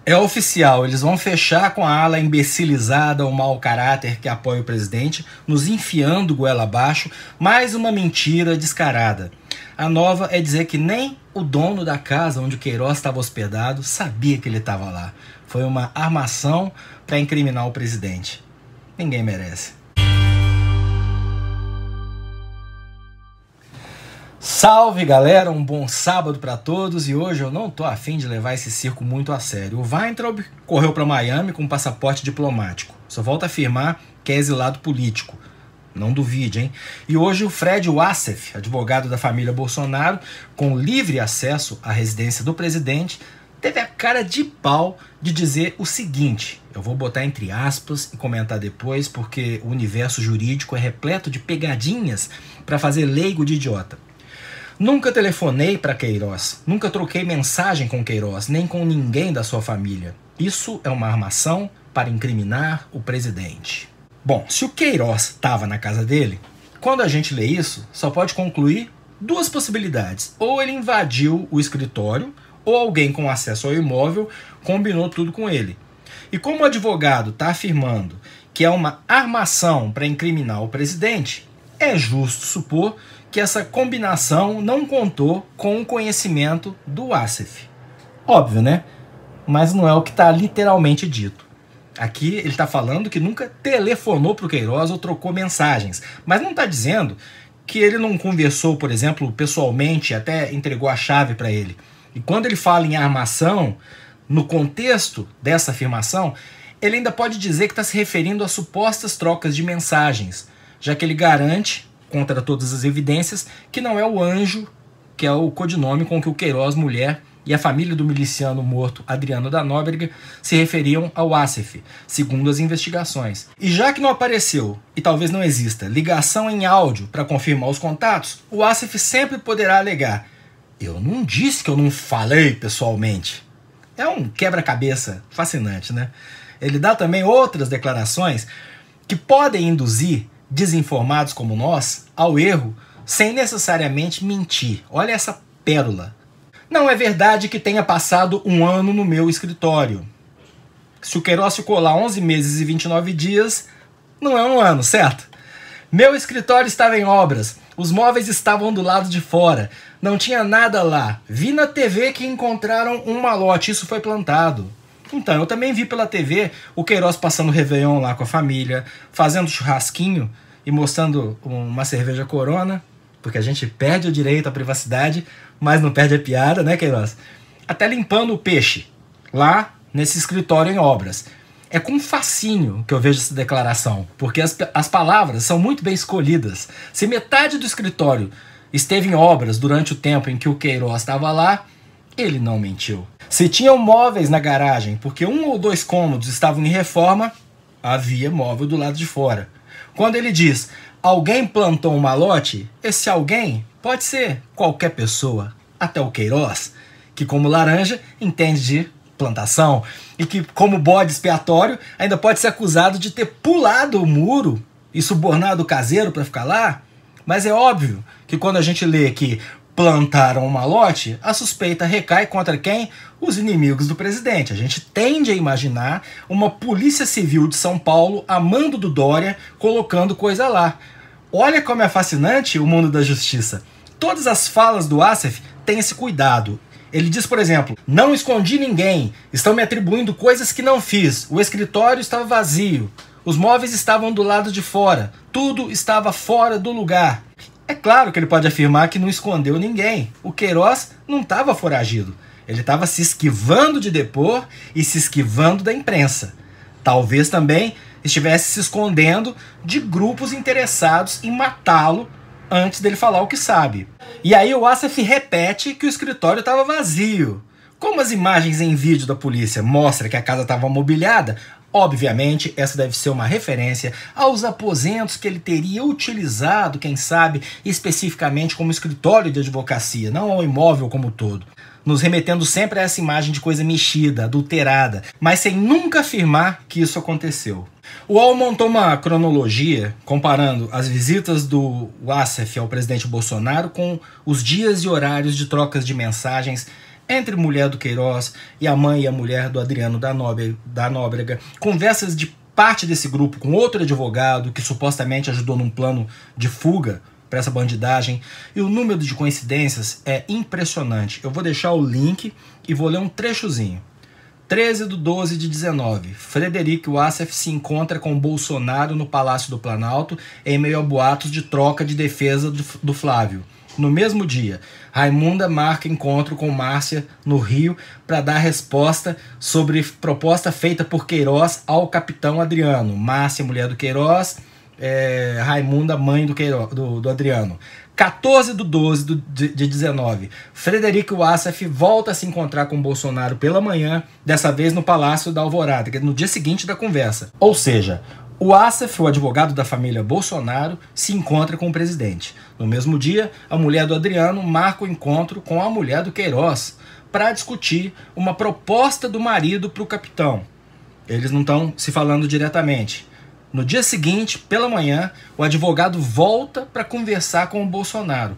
É oficial, eles vão fechar com a ala imbecilizada ou mau caráter que apoia o presidente, nos enfiando goela abaixo, mais uma mentira descarada. A nova é dizer que nem o dono da casa onde o Queiroz estava hospedado sabia que ele estava lá. Foi uma armação para incriminar o presidente. Ninguém merece. Salve galera, um bom sábado para todos e hoje eu não tô afim de levar esse circo muito a sério. O Weintraub correu para Miami com um passaporte diplomático. Só volta a afirmar que é exilado político. Não duvide, hein? E hoje o Fred Wassef, advogado da família Bolsonaro, com livre acesso à residência do presidente, teve a cara de pau de dizer o seguinte, eu vou botar entre aspas e comentar depois porque o universo jurídico é repleto de pegadinhas para fazer leigo de idiota. Nunca telefonei para Queiroz, nunca troquei mensagem com Queiroz, nem com ninguém da sua família. Isso é uma armação para incriminar o presidente. Bom, se o Queiroz estava na casa dele, quando a gente lê isso, só pode concluir duas possibilidades. Ou ele invadiu o escritório, ou alguém com acesso ao imóvel combinou tudo com ele. E como o advogado está afirmando que é uma armação para incriminar o presidente, é justo supor que essa combinação não contou com o conhecimento do Wassef. Óbvio, né? Mas não é o que está literalmente dito. Aqui ele está falando que nunca telefonou para o Queiroz ou trocou mensagens, mas não está dizendo que ele não conversou, por exemplo, pessoalmente, até entregou a chave para ele. E quando ele fala em armação, no contexto dessa afirmação, ele ainda pode dizer que está se referindo a supostas trocas de mensagens, já que ele garante, contra todas as evidências, que não é o Anjo, que é o codinome com que o Queiroz, mulher e a família do miliciano morto Adriano da Nóbrega se referiam ao Wassef, segundo as investigações. E já que não apareceu, e talvez não exista, ligação em áudio para confirmar os contatos, o Wassef sempre poderá alegar: eu não disse que eu não falei pessoalmente. É um quebra-cabeça fascinante, né? Ele dá também outras declarações que podem induzir desinformados como nós ao erro sem necessariamente mentir. Olha essa pérola. Não é verdade que tenha passado um ano no meu escritório. Se o Queiroz ficou lá 11 meses e 29 dias, não é um ano, certo? Meu escritório estava em obras, os móveis estavam do lado de fora, não tinha nada lá. Vi na TV que encontraram um malote, isso foi plantado. Então, eu também vi pela TV o Queiroz passando o Réveillon lá com a família, fazendo churrasquinho e mostrando uma cerveja Corona, porque a gente perde o direito à privacidade, mas não perde a piada, né, Queiroz? Até limpando o peixe, lá nesse escritório em obras. É com fascínio que eu vejo essa declaração, porque as palavras são muito bem escolhidas. Se metade do escritório esteve em obras durante o tempo em que o Queiroz estava lá, ele não mentiu. Se tinham móveis na garagem porque um ou dois cômodos estavam em reforma, havia móvel do lado de fora. Quando ele diz, alguém plantou um malote, esse alguém pode ser qualquer pessoa, até o Queiroz, que como laranja entende de plantação e que como bode expiatório ainda pode ser acusado de ter pulado o muro e subornado o caseiro para ficar lá. Mas é óbvio que quando a gente lê que plantaram um malote, a suspeita recai contra quem? Os inimigos do presidente. A gente tende a imaginar uma polícia civil de São Paulo a mando do Dória colocando coisa lá. Olha como é fascinante o mundo da justiça. Todas as falas do Wassef têm esse cuidado. Ele diz, por exemplo, não escondi ninguém, estão me atribuindo coisas que não fiz, o escritório estava vazio, os móveis estavam do lado de fora, tudo estava fora do lugar. É claro que ele pode afirmar que não escondeu ninguém. O Queiroz não estava foragido. Ele estava se esquivando de depor e se esquivando da imprensa. Talvez também estivesse se escondendo de grupos interessados em matá-lo antes dele falar o que sabe. E aí o Wassef repete que o escritório estava vazio. Como as imagens em vídeo da polícia mostram que a casa estava mobiliada, obviamente, essa deve ser uma referência aos aposentos que ele teria utilizado, quem sabe, especificamente como escritório de advocacia, não ao imóvel como um todo. Nos remetendo sempre a essa imagem de coisa mexida, adulterada, mas sem nunca afirmar que isso aconteceu. O UOL montou uma cronologia comparando as visitas do Wassef ao presidente Bolsonaro com os dias e horários de trocas de mensagens entre mulher do Queiroz e a mãe e a mulher do Adriano da Nóbrega, conversas de parte desse grupo com outro advogado que supostamente ajudou num plano de fuga para essa bandidagem, e o número de coincidências é impressionante. Eu vou deixar o link e vou ler um trechozinho. 13/12/19, Frederico Wassef se encontra com Bolsonaro no Palácio do Planalto em meio a boatos de troca de defesa do Flávio. No mesmo dia, Raimunda marca encontro com Márcia no Rio para dar resposta sobre proposta feita por Queiroz ao capitão Adriano. Márcia, mulher do Queiroz, Raimunda, mãe do Adriano. 14/12/19, Frederico Wassef volta a se encontrar com Bolsonaro pela manhã, dessa vez no Palácio da Alvorada, que é no dia seguinte da conversa. Ou seja, o Wassef, o advogado da família Bolsonaro, se encontra com o presidente. No mesmo dia, a mulher do Adriano marca o encontro com a mulher do Queiroz para discutir uma proposta do marido para o capitão. Eles não estão se falando diretamente. No dia seguinte, pela manhã, o advogado volta para conversar com o Bolsonaro.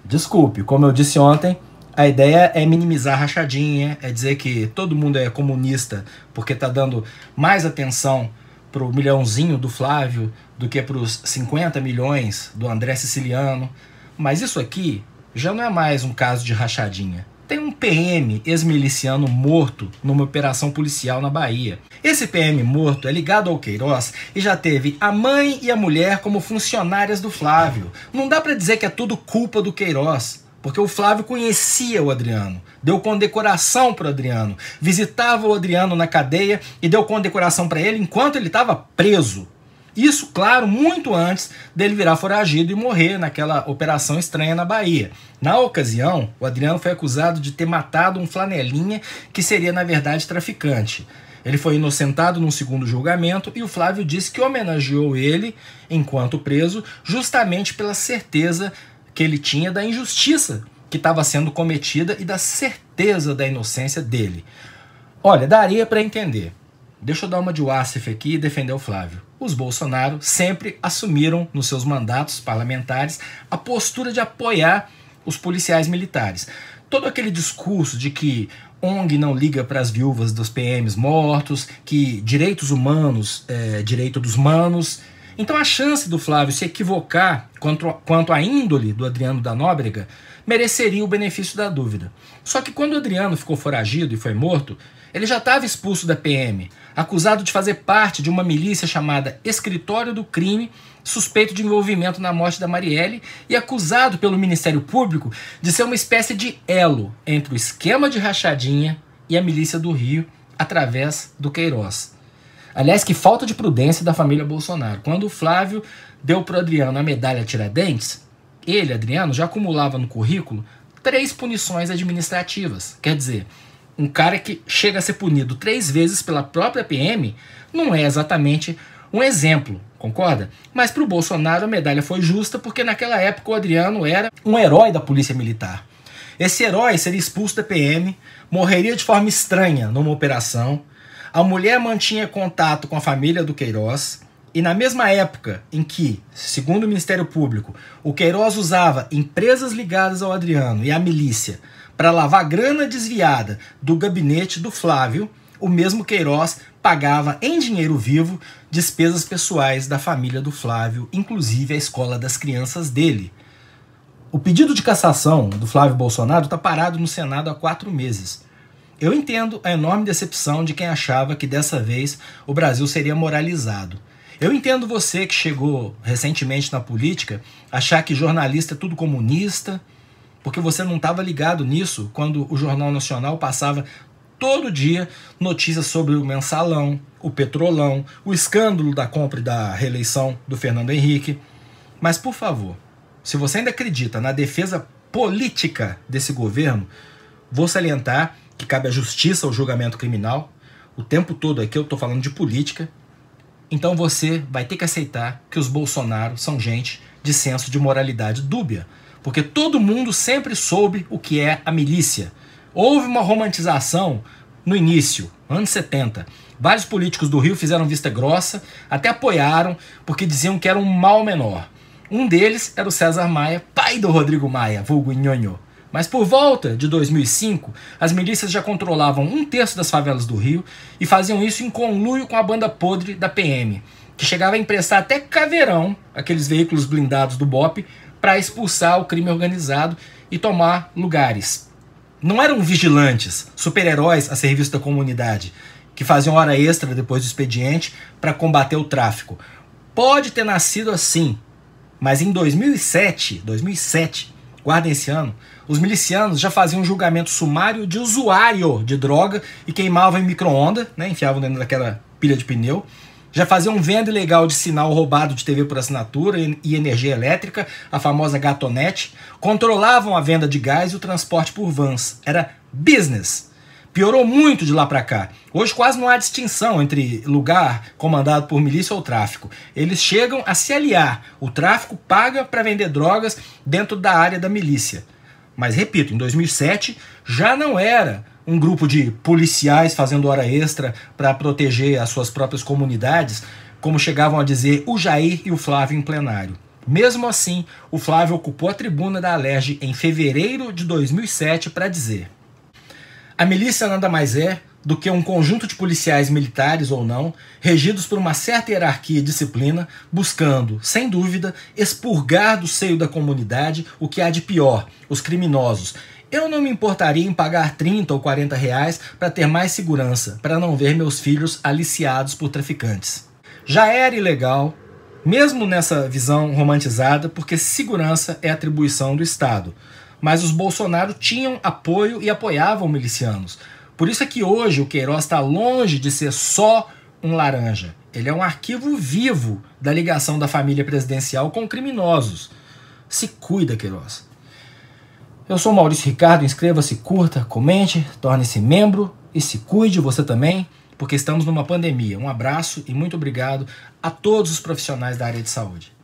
Desculpe, como eu disse ontem, a ideia é minimizar a rachadinha, é dizer que todo mundo é comunista porque está dando mais atenção para o milhãozinho do Flávio do que para os 50 milhões do André Siciliano. Mas isso aqui já não é mais um caso de rachadinha. Tem um PM ex-miliciano morto numa operação policial na Bahia. Esse PM morto é ligado ao Queiroz e já teve a mãe e a mulher como funcionárias do Flávio. Não dá para dizer que é tudo culpa do Queiroz, porque o Flávio conhecia o Adriano, deu condecoração para o Adriano, visitava o Adriano na cadeia e deu condecoração para ele enquanto ele estava preso. Isso, claro, muito antes dele virar foragido e morrer naquela operação estranha na Bahia. Na ocasião, o Adriano foi acusado de ter matado um flanelinha que seria, na verdade, traficante. Ele foi inocentado num segundo julgamento e o Flávio disse que homenageou ele, enquanto preso, justamente pela certeza que ele tinha da injustiça que estava sendo cometida e da certeza da inocência dele. Olha, daria para entender. Deixa eu dar uma de Wassef aqui e defender o Flávio. Os Bolsonaro sempre assumiram nos seus mandatos parlamentares a postura de apoiar os policiais militares. Todo aquele discurso de que ONG não liga para as viúvas dos PMs mortos, que direitos humanos é direito dos manos. Então a chance do Flávio se equivocar quanto à índole do Adriano da Nóbrega mereceria o benefício da dúvida. Só que quando o Adriano ficou foragido e foi morto, ele já estava expulso da PM, acusado de fazer parte de uma milícia chamada Escritório do Crime, suspeito de envolvimento na morte da Marielle e acusado pelo Ministério Público de ser uma espécie de elo entre o esquema de rachadinha e a milícia do Rio através do Queiroz. Aliás, que falta de prudência da família Bolsonaro. Quando o Flávio deu para o Adriano a medalha Tiradentes, ele, Adriano, já acumulava no currículo 3 punições administrativas. Quer dizer, um cara que chega a ser punido 3 vezes pela própria PM não é exatamente um exemplo, concorda? Mas para o Bolsonaro a medalha foi justa porque naquela época o Adriano era um herói da polícia militar. Esse herói seria expulso da PM, morreria de forma estranha numa operação, a mulher mantinha contato com a família do Queiroz e na mesma época em que, segundo o Ministério Público, o Queiroz usava empresas ligadas ao Adriano e à milícia para lavar grana desviada do gabinete do Flávio, o mesmo Queiroz pagava em dinheiro vivo despesas pessoais da família do Flávio, inclusive a escola das crianças dele. O pedido de cassação do Flávio Bolsonaro está parado no Senado há 4 meses. Eu entendo a enorme decepção de quem achava que dessa vez o Brasil seria moralizado. Eu entendo você que chegou recentemente na política achar que jornalista é tudo comunista, porque você não estava ligado nisso quando o Jornal Nacional passava todo dia notícias sobre o mensalão, o petrolão, o escândalo da compra e da reeleição do Fernando Henrique. Mas, por favor, se você ainda acredita na defesa política desse governo, vou salientar que cabe à justiça o julgamento criminal. O tempo todo aqui eu estou falando de política. Então você vai ter que aceitar que os Bolsonaro são gente de senso de moralidade dúbia. Porque todo mundo sempre soube o que é a milícia. Houve uma romantização no início, anos 70. Vários políticos do Rio fizeram vista grossa, até apoiaram, porque diziam que era um mal menor. Um deles era o César Maia, pai do Rodrigo Maia, vulgo Nhonho. Mas por volta de 2005, as milícias já controlavam 1/3 das favelas do Rio e faziam isso em conluio com a banda podre da PM, que chegava a emprestar até caveirão, aqueles veículos blindados do BOPE, para expulsar o crime organizado e tomar lugares. Não eram vigilantes, super-heróis a serviço da comunidade, que faziam hora extra depois do expediente para combater o tráfico. Pode ter nascido assim, mas em 2007, guardem esse ano, os milicianos já faziam um julgamento sumário de usuário de droga e queimavam em micro-ondas, né, enfiavam dentro daquela pilha de pneu. Já faziam venda ilegal de sinal roubado de TV por assinatura e energia elétrica, a famosa gatonete. Controlavam a venda de gás e o transporte por vans. Era business. Piorou muito de lá para cá. Hoje quase não há distinção entre lugar comandado por milícia ou tráfico. Eles chegam a se aliar. O tráfico paga para vender drogas dentro da área da milícia. Mas, repito, em 2007 já não era um grupo de policiais fazendo hora extra para proteger as suas próprias comunidades, como chegavam a dizer o Jair e o Flávio em plenário. Mesmo assim, o Flávio ocupou a tribuna da Alerj em fevereiro de 2007 para dizer: a milícia nada mais é do que um conjunto de policiais militares ou não, regidos por uma certa hierarquia e disciplina, buscando, sem dúvida, expurgar do seio da comunidade o que há de pior, os criminosos. Eu não me importaria em pagar 30 ou 40 reais para ter mais segurança, para não ver meus filhos aliciados por traficantes. Já era ilegal, mesmo nessa visão romantizada, porque segurança é atribuição do Estado. Mas os Bolsonaro tinham apoio e apoiavam milicianos. Por isso é que hoje o Queiroz está longe de ser só um laranja. Ele é um arquivo vivo da ligação da família presidencial com criminosos. Se cuida, Queiroz. Eu sou Maurício Ricardo, inscreva-se, curta, comente, torne-se membro e se cuide você também, porque estamos numa pandemia. Um abraço e muito obrigado a todos os profissionais da área de saúde.